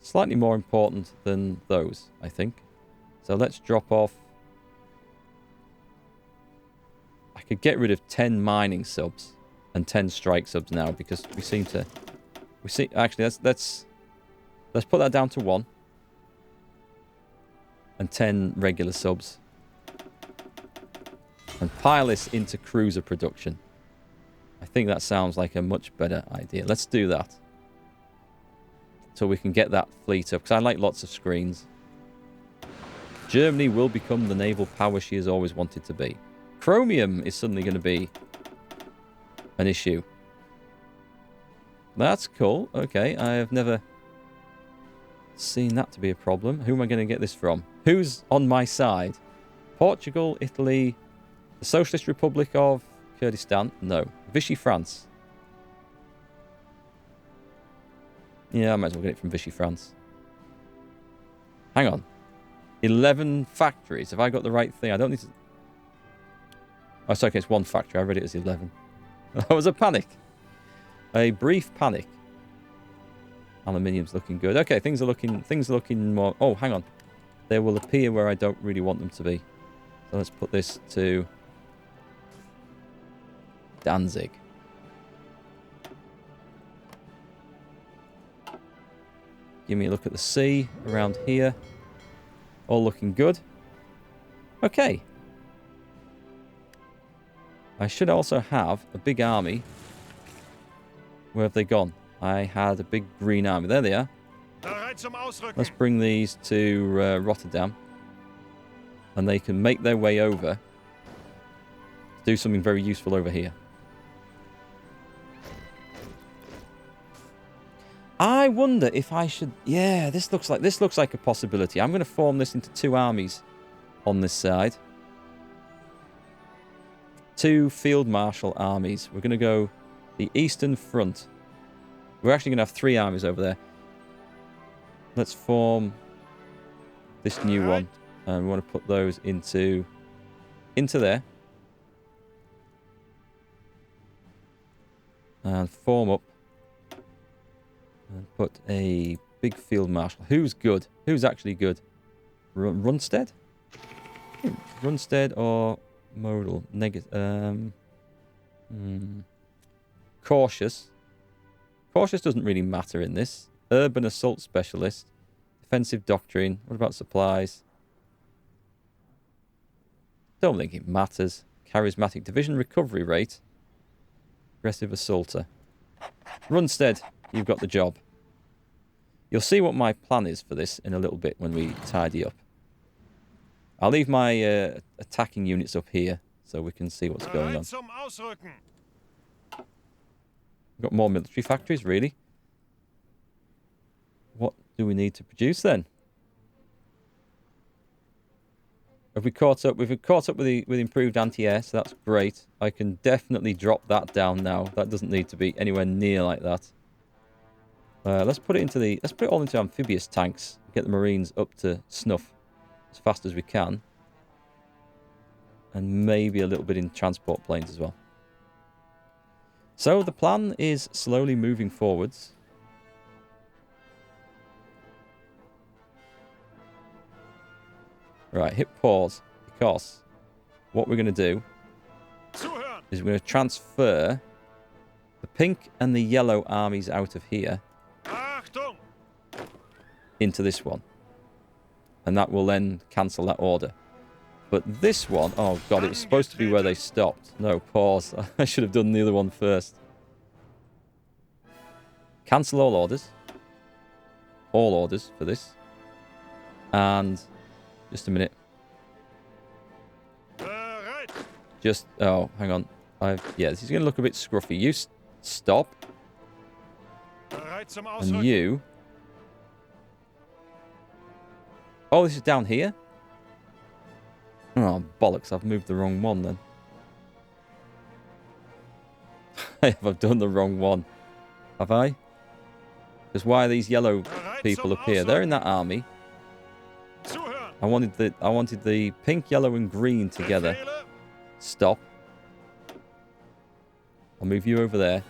slightly more important than those, I think. So let's drop off. I could get rid of 10 mining subs and 10 strike subs now because we seem to... Actually, let's put that down to 1. And 10 regular subs. And pile this into cruiser production. I think that sounds like a much better idea. Let's do that. So we can get that fleet up. Because I like lots of screens. Germany will become the naval power she has always wanted to be. Chromium is suddenly going to be an issue. That's cool. Okay, I have never seen that to be a problem. Who am I going to get this from? Who's on my side? Portugal, Italy, the Socialist Republic of Kurdistan? No. Vichy France. Yeah, I might as well get it from Vichy France. Hang on. 11 factories. Have I got the right thing? I don't need to... Oh, it's okay. It's 1 factory. I read it as 11. That was a panic. A brief panic. Aluminium's looking good. Okay, things are looking more... Oh, hang on. They will appear where I don't really want them to be. So let's put this to Danzig. Give me a look at the sea around here. All looking good. Okay. I should also have a big army. Where have they gone? I had a big green army. There they are. Let's bring these to Rotterdam. And they can make their way over. To do something very useful over here. I wonder if I should... Yeah, this looks like a possibility. I'm going to form this into 2 armies on this side. 2 field marshal armies. We're going to go the Eastern Front. We're actually going to have 3 armies over there. Let's form this new one. And we want to put those into there. And form up. And put a big field marshal. Who's good? Who's actually good? Runstead? Runstead or modal? Cautious. Cautious doesn't really matter in this. Urban assault specialist. Defensive doctrine. What about supplies? Don't think it matters. Charismatic division recovery rate. Aggressive assaulter. Runstead, you've got the job. You'll see what my plan is for this in a little bit when we tidy up. I'll leave my attacking units up here so we can see what's going on. We've got more military factories, really. What do we need to produce then? Have we caught up? We've caught up with improved anti-air, so that's great. I can definitely drop that down now. That doesn't need to be anywhere near like that. Let's put it all into amphibious tanks. Get the Marines up to snuff as fast as we can. And maybe a little bit in transport planes as well. So the plan is slowly moving forwards. Right, hit pause, because what we're going to do is we're going to transfer the pink and the yellow armies out of here into this one. And that will then cancel that order. But this one, oh god, it was supposed to be where they stopped. No, pause. I should have done the other one first. Cancel all orders. All orders for this. And... just a minute. Just... oh, hang on. Yeah, this is going to look a bit scruffy. You stop. And you... oh, this is down here? Oh, bollocks. I've moved the wrong one then. I've done the wrong one. Have I? Because why are these yellow people up here? They're in that army. I wanted the pink, yellow, and green together. Stop. I'll move you over there.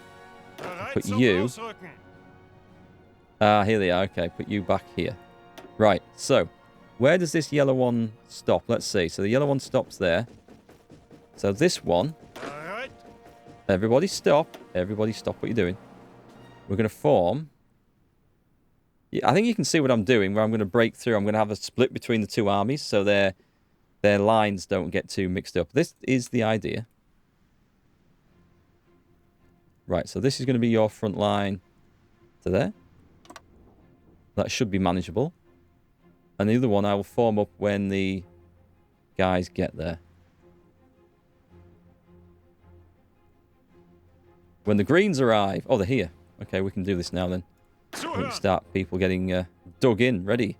Put you Ah, here they are. Okay, put you back here. Right, so where does this yellow one stop? Let's see. So the yellow one stops there. So this one... Everybody stop. Everybody stop what you're doing. We're going to form... Yeah, I think you can see what I'm doing, where I'm going to break through. I'm going to have a split between the two armies, so their lines don't get too mixed up. This is the idea. Right, so this is going to be your front line to there. That should be manageable. And the other one I will form up when the guys get there. When the greens arrive... Oh, they're here. Okay, we can do this now then. We can start people getting dug in, ready.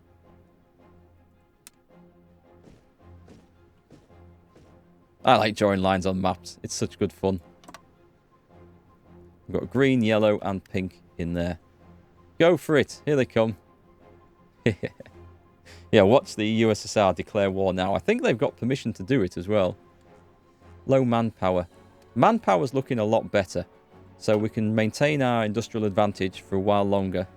I like drawing lines on maps. It's such good fun. We've got green, yellow, and pink in there. Go for it. Here they come. Yeah, watch the USSR declare war now. I think they've got permission to do it as well. Low manpower. Manpower's looking a lot better. So we can maintain our industrial advantage for a while longer.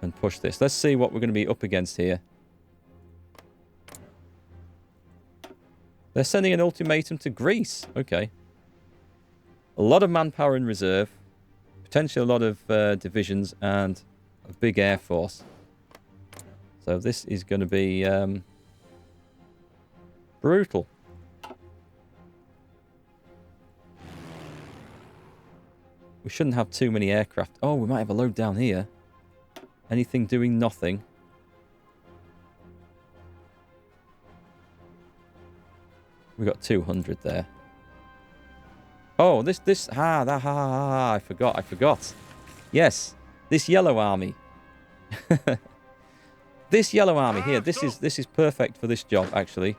And push this. Let's see what we're going to be up against here. They're sending an ultimatum to Greece. Okay. A lot of manpower in reserve. Potentially a lot of divisions and a big air force. So this is going to be brutal. We shouldn't have too many aircraft. Oh, we might have a load down here. Anything doing nothing. We got 200 there. Oh, I forgot. Yes, this yellow army. This yellow army here, this is perfect for this job, actually.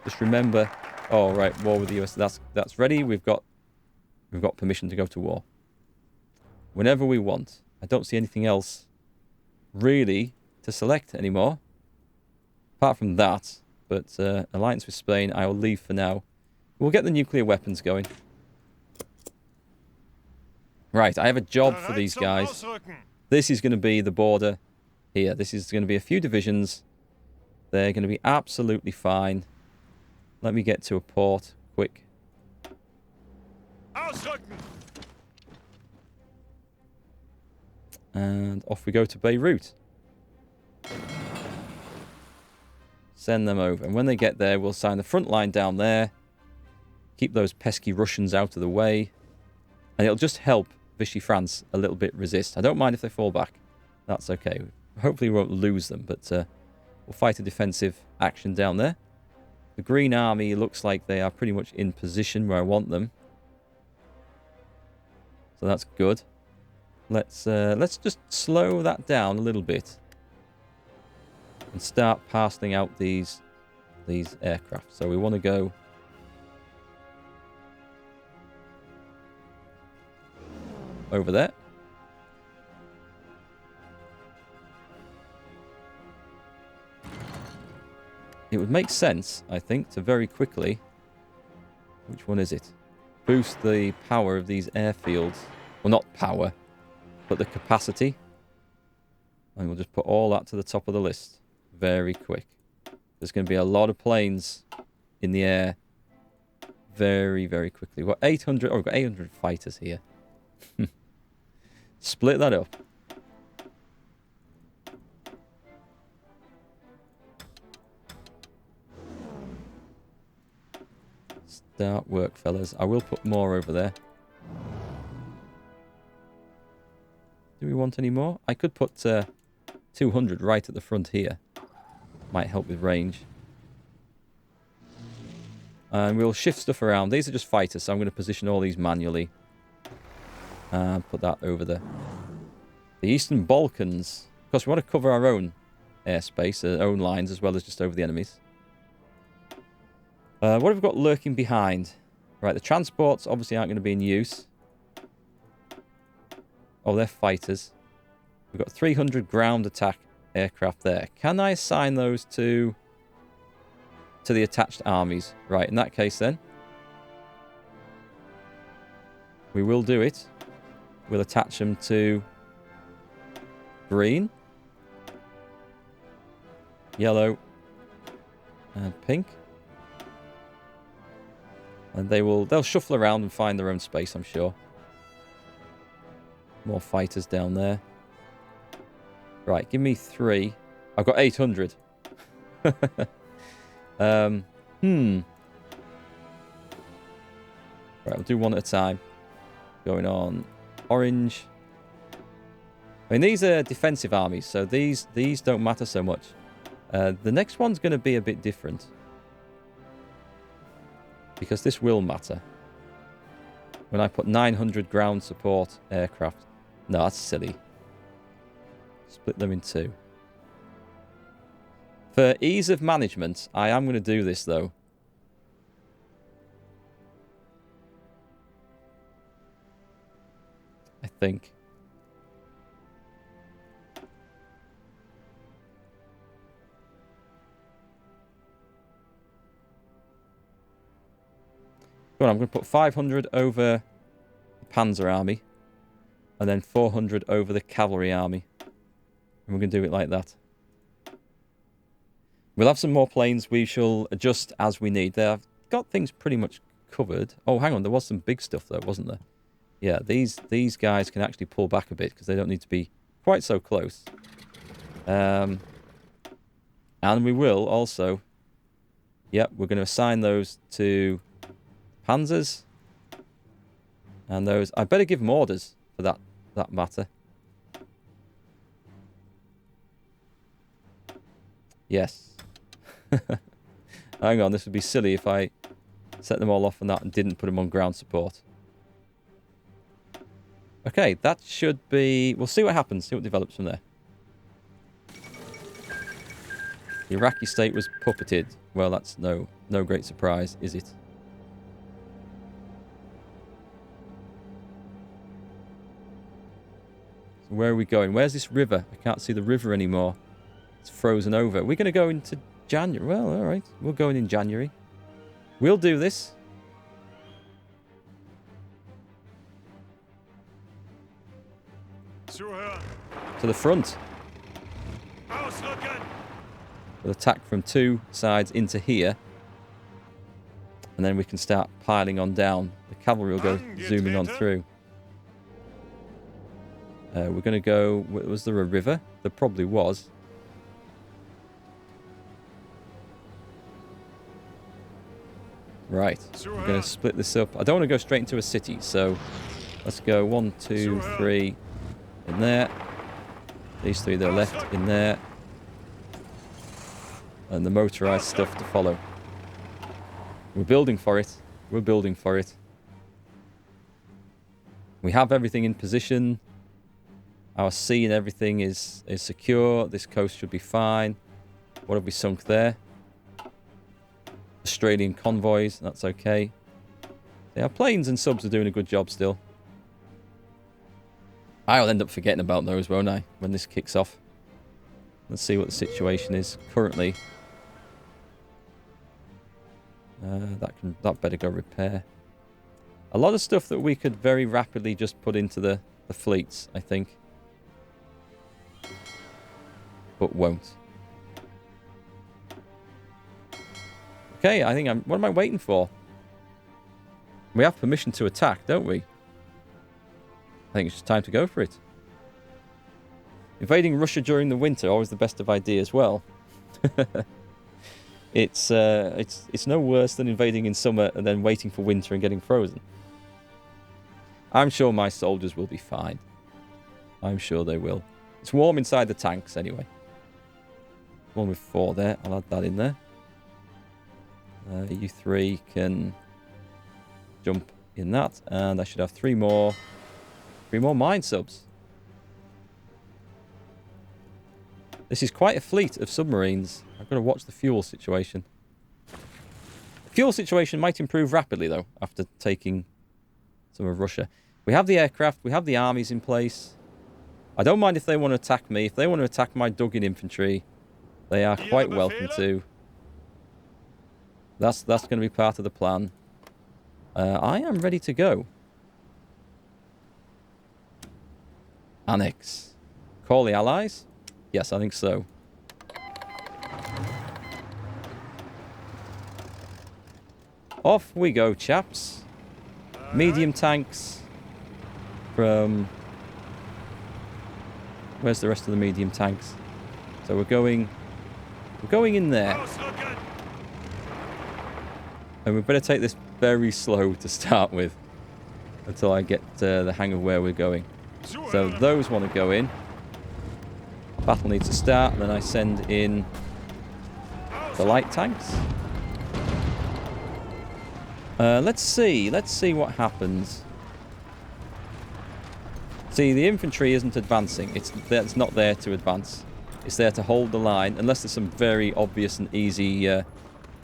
Just remember, oh right, war with the US. That's ready. We've got permission to go to war whenever we want. I don't see anything else really to select anymore, apart from that. But alliance with Spain, I will leave for now. We'll get the nuclear weapons going. Right, I have a job for these guys. This is going to be the border here. This is going to be a few divisions. They're going to be absolutely fine. Let me get to a port quick. And off we go to Beirut. Send them over. And when they get there, we'll sign the front line down there. Keep those pesky Russians out of the way. And it'll just help Vichy France a little bit resist. I don't mind if they fall back. That's okay. Hopefully we won't lose them, but we'll fight a defensive action down there. The Green Army looks like they are pretty much in position where I want them. So that's good. Let's just slow that down a little bit. And start parceling out these aircraft. So we want to go over there. It would make sense, I think, to very quickly... Which one is it? Boost the power of these airfields. Well, not power, but the capacity. And we'll just put all that to the top of the list. Very quick. There's going to be a lot of planes in the air very, very quickly. We've got 800... Oh, we've got 800 fighters here. Split that up. Start work, fellas. I will put more over there. Do we want any more? I could put 200 right at the front here. Might help with range. And we'll shift stuff around. These are just fighters, so I'm going to position all these manually. And put that over there. The Eastern Balkans. Of course, we want to cover our own airspace, our own lines, as well as just over the enemies. What have we got lurking behind? Right, the transports obviously aren't going to be in use. Oh, they're fighters. We've got 300 ground attack aircraft there. Can I assign those to the attached armies? Right, in that case then, we will do it. We'll attach them to green, yellow, and pink. And they'll shuffle around and find their own space, I'm sure. More fighters down there. Right, give me 3. I've got 800. Right, we'll do one at a time. Going on orange. I mean, these are defensive armies, so these don't matter so much. The next one's going to be a bit different. Because this will matter. When I put 900 ground support aircraft. No, that's silly. Split them in 2. For ease of management, I am going to do this, though. I think. Go on, I'm going to put 500 over the Panzer Army. And then 400 over the Cavalry Army. And we're going to do it like that. We'll have some more planes. We shall adjust as we need. I've got things pretty much covered. Oh, hang on. There was some big stuff there, wasn't there? Yeah, these guys can actually pull back a bit because they don't need to be quite so close. And we will also... Yep, we're going to assign those to Panzers. And those... I better give them orders for that matter. Yes. Hang on, this would be silly if I set them all off on that and didn't put them on ground support. Okay, that should be... We'll see what happens, see what develops from there. The Iraqi state was puppeted. Well, that's no great surprise, is it? So where are we going? Where's this river? I can't see the river anymore. It's frozen over. We're going to go into January. Well, all right. We're going in January. We'll do this. To the front. We'll attack from 2 sides into here. And then we can start piling on down. The cavalry will go zooming on through. We're going to go... Was there a river? There probably was. Right. We're going to split this up. I don't want to go straight into a city, so let's go 1, 2, 3 in there. These 3 that are left in there. And the motorized stuff to follow. We're building for it. We're building for it. We have everything in position. Our sea and everything is secure. This coast should be fine. What have we sunk there? Australian convoys. That's okay. Yeah, planes and subs are doing a good job still. I'll end up forgetting about those, won't I, when this kicks off. Let's see what the situation is currently. That better go repair. A lot of stuff that we could very rapidly just put into the fleets, I think. But won't. Okay, I think what am I waiting for? We have permission to attack, don't we? I think it's just time to go for it. Invading Russia during the winter, always the best of ideas. Well, it's no worse than invading in summer and then waiting for winter and getting frozen. I'm sure my soldiers will be fine. I'm sure they will. It's warm inside the tanks anyway. One with 4 there. I'll add that in there. You 3 can jump in that, and I should have 3 more mine subs. This is quite a fleet of submarines. I've got to watch the fuel situation. The fuel situation might improve rapidly, though, after taking some of Russia. We have the aircraft. We have the armies in place. I don't mind if they want to attack me. If they want to attack my dug-in infantry, they are quite welcome to. That's going to be part of the plan. I am ready to go. Annex. Call the allies? Yes, I think so. Off we go, chaps. Medium tanks from... Where's the rest of the medium tanks? So we're going in there. And we better take this very slow to start with until I get the hang of where we're going. So those want to go in. Battle needs to start, and then I send in the light tanks. Let's see what happens. See, the infantry isn't advancing. It's not there to advance. It's there to hold the line, unless there's some very obvious and easy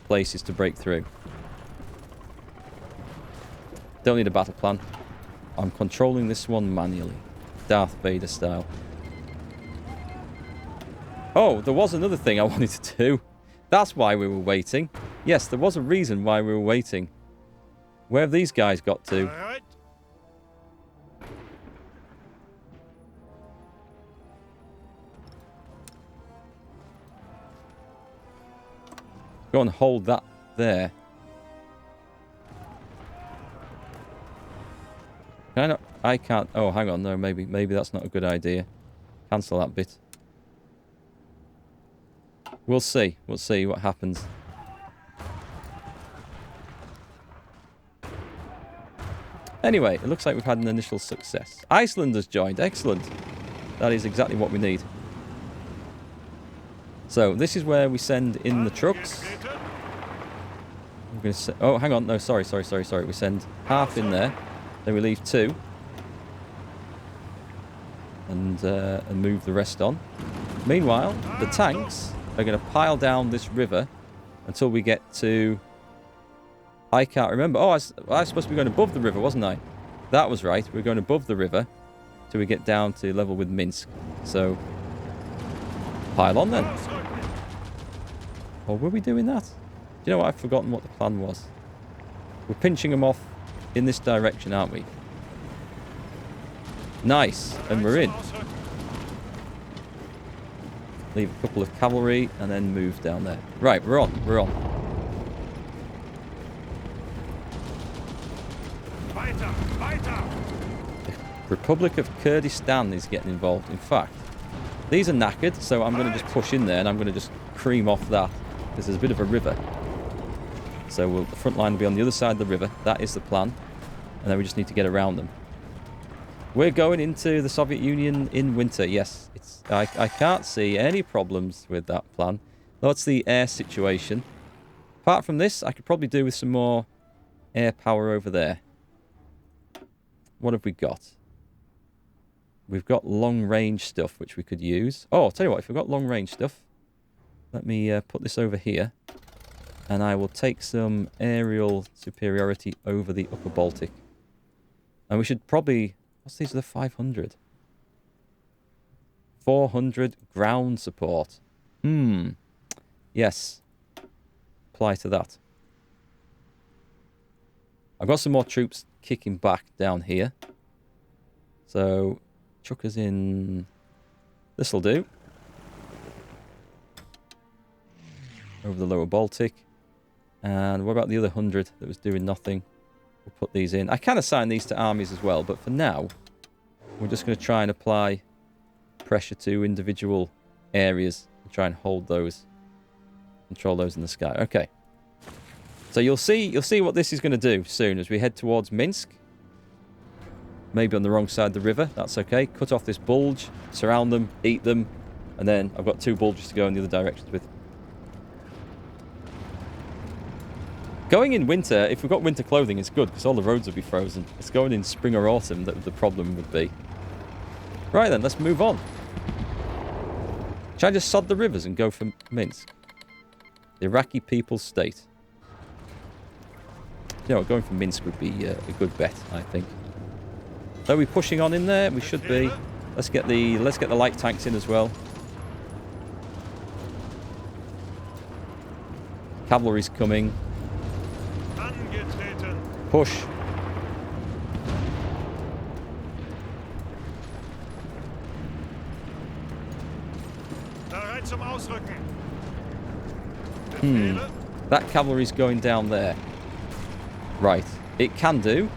places to break through. Don't need a battle plan. I'm controlling this one manually. Darth Vader style. Oh, there was another thing I wanted to do. That's why we were waiting. Yes, there was a reason why we were waiting. Where have these guys got to? Go and hold that there. Can I not? I can't. Oh, hang on. No, maybe that's not a good idea. Cancel that bit. We'll see. We'll see what happens. Anyway, it looks like we've had an initial success. Iceland has joined. Excellent. That is exactly what we need. So, this is where we send in the trucks. We're going to oh, hang on. No, sorry. We send half in there. Then we leave 2. And move the rest on. Meanwhile, the tanks are going to pile down this river until we get to... I can't remember. Oh, I was supposed to be going above the river, wasn't I? That was right. We're going above the river till we get down to level with Minsk. So, pile on then. Or were we doing that? Do you know what? I've forgotten what the plan was. We're pinching them off in this direction, aren't we? Nice. And we're in. Leave a couple of cavalry and then move down there. Right, we're on. We're on. The Republic of Kurdistan is getting involved. In fact, these are knackered, so I'm going to just push in there and I'm going to just cream off that because there's a bit of a river. So the front line will be on the other side of the river. That is the plan. And then we just need to get around them. We're going into the Soviet Union in winter. Yes, I can't see any problems with that plan. That's the air situation. Apart from this, I could probably do with some more air power over there. What have we got? We've got long-range stuff, which we could use. Oh, I'll tell you what, if we've got long-range stuff, let me put this over here. And I will take some aerial superiority over the upper Baltic. And we should probably... What's these? Are the 500? 400 ground support. Yes. Apply to that. I've got some more troops kicking back down here. So, chuck us in... This'll do. Over the lower Baltic. And what about the other 100 that was doing nothing? We'll put these in. I can assign these to armies as well, but for now, we're just going to try and apply pressure to individual areas and try and hold those, control those in the sky. Okay. So you'll see what this is going to do soon as we head towards Minsk. Maybe on the wrong side of the river. That's okay. Cut off this bulge, surround them, eat them, and then I've got 2 bulges to go in the other directions with. Going in winter, if we've got winter clothing, it's good because all the roads will be frozen. It's going in spring or autumn that the problem would be. Right then, let's move on. Should I just sod the rivers and go for Minsk? The Iraqi People's State. You know what, going for Minsk would be a good bet, I think. Are we pushing on in there? We should be. Let's get the light tanks in as well. Cavalry's coming. Push. Bereit zum Ausrücken. That cavalry's going down there. Right. It can do.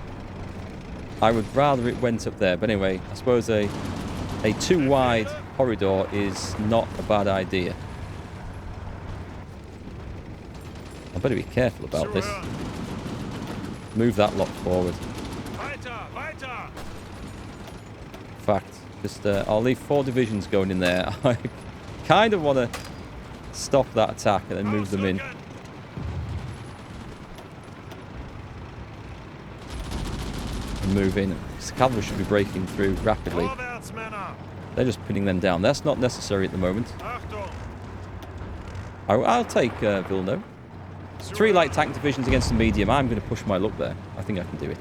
I would rather it went up there. But anyway, I suppose a too wide corridor is not a bad idea. I better be careful about this. Move that lot forward. In fact, just I'll leave 4 divisions going in there. I kind of want to stop that attack and then move them in. And move in. The cavalry should be breaking through rapidly. They're just pinning them down. That's not necessary at the moment. I'll take Vilno. 3 light tank divisions against the medium. I'm going to push my luck there. I think I can do it.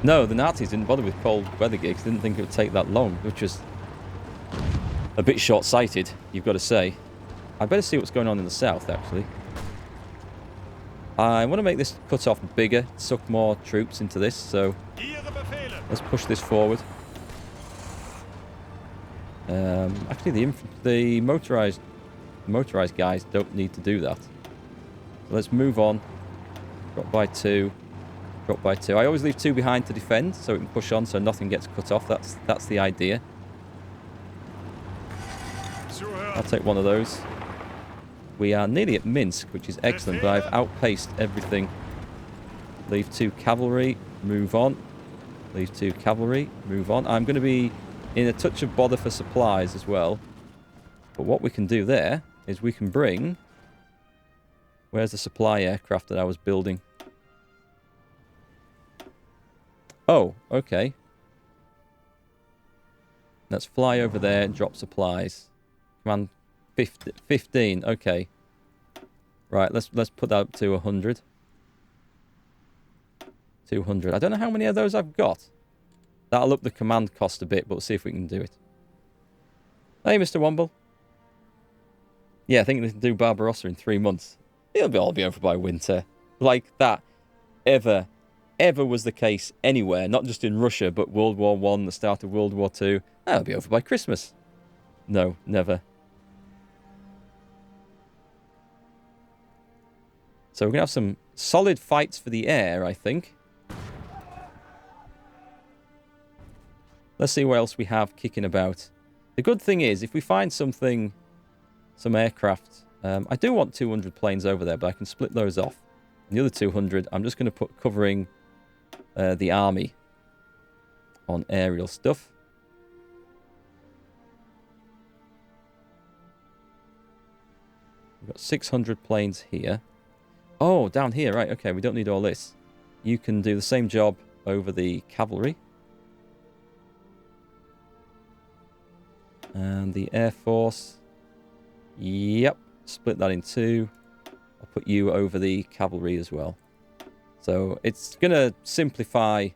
No, the Nazis didn't bother with cold weather gigs. Didn't think it would take that long, which was a bit short-sighted, you've got to say. I better see what's going on in the south, actually. I want to make this cut-off bigger, suck more troops into this, so let's push this forward. Actually, the motorized guys don't need to do that. So let's move on. Drop by 2. Drop by 2. I always leave 2 behind to defend, so we can push on so nothing gets cut off. That's the idea. I'll take one of those. We are nearly at Minsk, which is excellent, but I've outpaced everything. Leave 2 cavalry, move on. Leave 2 cavalry, move on. I'm going to be in a touch of bother for supplies as well. But what we can do there is we can bring... Where's the supply aircraft that I was building? Oh, okay. Let's fly over there and drop supplies. Command 15, okay. Right, let's put that up to 100. 200. I don't know how many of those I've got. That'll up the command cost a bit, but we'll see if we can do it. Hey, Mr. Womble. Yeah, I think they can do Barbarossa in 3 months. It'll all be over by winter. Like that ever was the case anywhere. Not just in Russia, but World War I, the start of World War II. That'll be over by Christmas. No, never. So we're going to have some solid fights for the air, I think. Let's see what else we have kicking about. The good thing is, if we find something, some aircraft... I do want 200 planes over there, but I can split those off. And the other 200, I'm just going to put covering the army on aerial stuff. We've got 600 planes here. Oh, down here, right, okay, we don't need all this. You can do the same job over the cavalry. And the Air Force. Yep, split that in 2. I'll put you over the cavalry as well. So it's going to simplify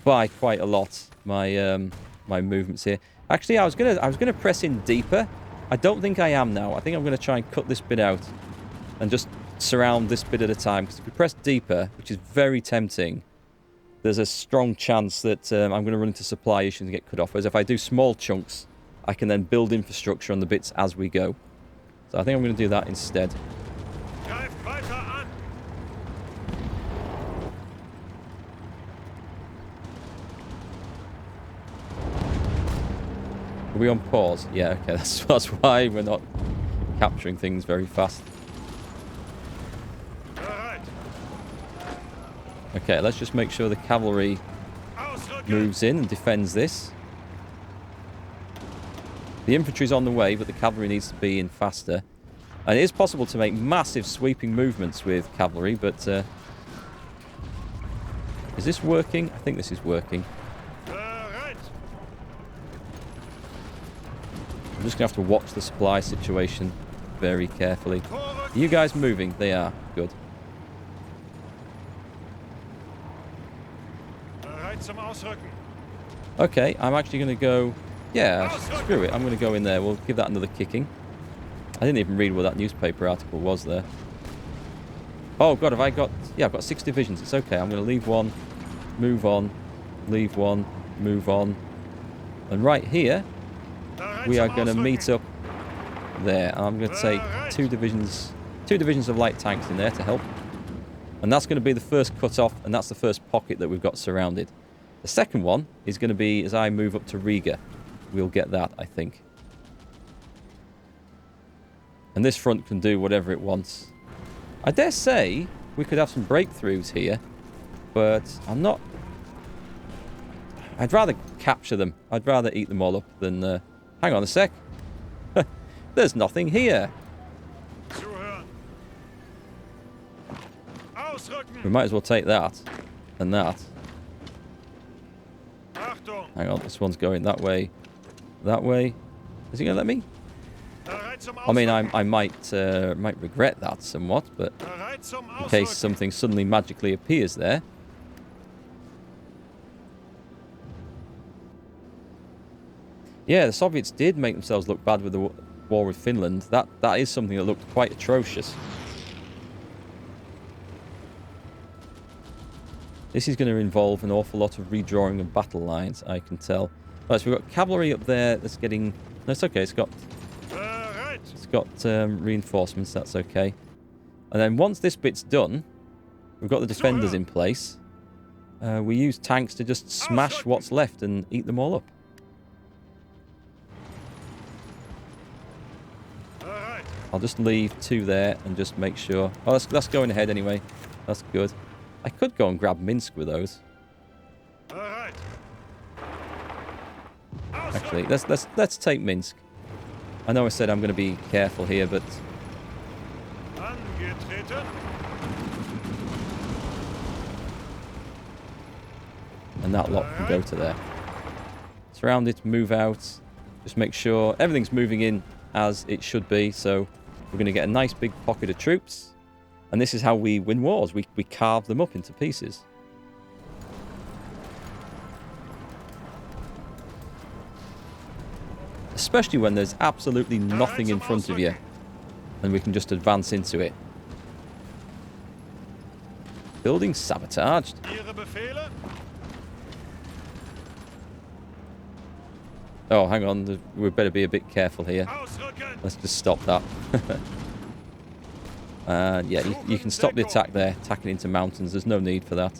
by quite a lot my my movements here. Actually, I was gonna press in deeper. I don't think I am now. I think I'm going to try and cut this bit out and just surround this bit at a time. Because if we press deeper, which is very tempting, there's a strong chance that I'm going to run into supply issues and get cut off. Whereas if I do small chunks, I can then build infrastructure on the bits as we go. So I think I'm going to do that instead. Are we on pause? Yeah, okay, that's why we're not capturing things very fast. Okay, let's just make sure the cavalry moves in and defends this. The infantry's on the way, but the cavalry needs to be in faster. And it is possible to make massive sweeping movements with cavalry, but... is this working? I think this is working. I'm just going to have to watch the supply situation very carefully. Are you guys moving? They are. Good. Okay, I'm actually going to go... Yeah, screw it. I'm going to go in there. We'll give that another kicking. I didn't even read what that newspaper article was there. Oh, God, have I got... Yeah, I've got 6 divisions. It's okay. I'm going to leave one, move on, leave one, move on. And right here, we are going to meet up there. I'm going to take two divisions of light tanks in there to help. And that's going to be the first cut off, and that's the first pocket that we've got surrounded. The second one is going to be as I move up to Riga. We'll get that, I think. And this front can do whatever it wants. I dare say we could have some breakthroughs here, but I'm not... I'd rather capture them. I'd rather eat them all up than... Hang on a sec. There's nothing here. We might as well take that and that. Hang on, this one's going that way. That way. Is he going to let me? I mean, I might regret that somewhat, but in case something suddenly magically appears there. Yeah, the Soviets did make themselves look bad with the war with Finland. That is something that looked quite atrocious. This is going to involve an awful lot of redrawing of battle lines, I can tell. Right, so we've got cavalry up there that's getting... No, it's okay. It's got reinforcements. That's okay. And then once this bit's done, we've got the defenders in place. We use tanks to just smash what's left and eat them all up. I'll just leave two there and just make sure... Oh, that's going ahead anyway. That's good. I could go and grab Minsk with those. Actually, let's take Minsk. I know I said I'm going to be careful here, but... And that lot can go to there. Surround it, move out. Just make sure everything's moving in as it should be. So we're going to get a nice big pocket of troops. And this is how we win wars. We carve them up into pieces. Especially when there's absolutely nothing in front of you. And we can just advance into it. Building sabotaged. Oh, hang on. We better be a bit careful here. Let's just stop that. Yeah, you can stop the attack there, attacking into mountains. There's no need for that.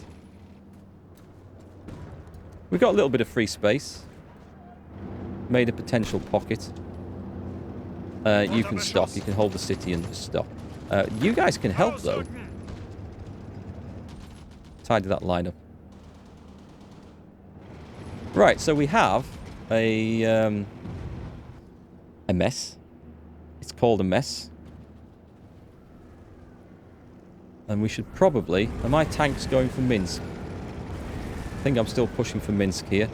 We've got a little bit of free space. Made a potential pocket. You can stop. You can hold the city and just stop. You guys can help, though. Tidy that line up. Right, so we have a mess. It's called a mess. And we should probably... Are my tanks going for Minsk? I think I'm still pushing for Minsk here.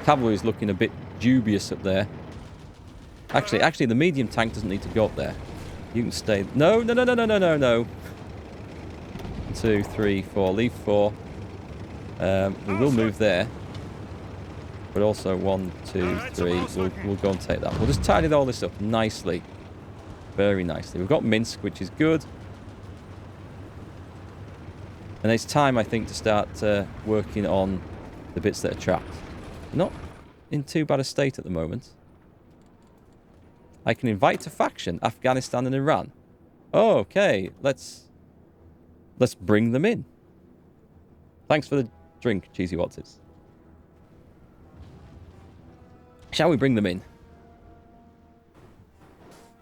Cavalry is looking a bit dubious up there. Actually, the medium tank doesn't need to go up there. You can stay... No. 1, 2, 3, 4. Leave 4. We will move there. But also 1, 2, 3. We'll go and take that. We'll just tidy all this up nicely. Very nicely. We've got Minsk, which is good. And it's time, I think, to start working on the bits that are trapped. Not in too bad a state at the moment. I can invite to faction Afghanistan and Iran. Oh, okay. Let's bring them in. Thanks for the drink, Cheesy Watsits. Shall we bring them in?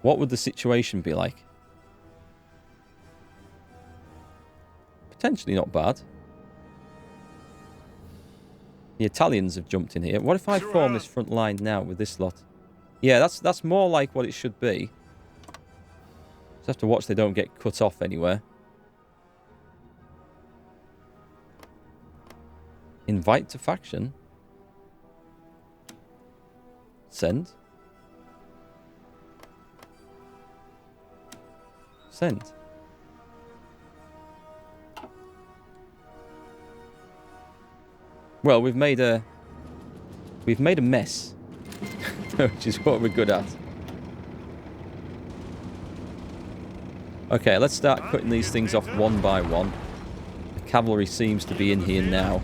What would the situation be like? Potentially not bad. The Italians have jumped in here. What if I form this front line now with this lot? Yeah, that's more like what it should be. Just have to watch they don't get cut off anywhere. Invite to faction. Send. Send. Well, we've made a mess, which is what we're good at. Okay, let's start cutting these things off one by one. The cavalry seems to be in here now.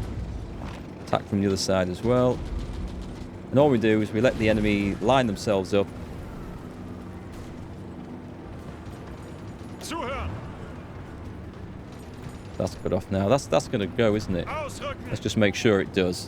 attack from the other side as well. And all we do is we let the enemy line themselves up. That's cut off now. That's going to go, isn't it? Let's just make sure it does.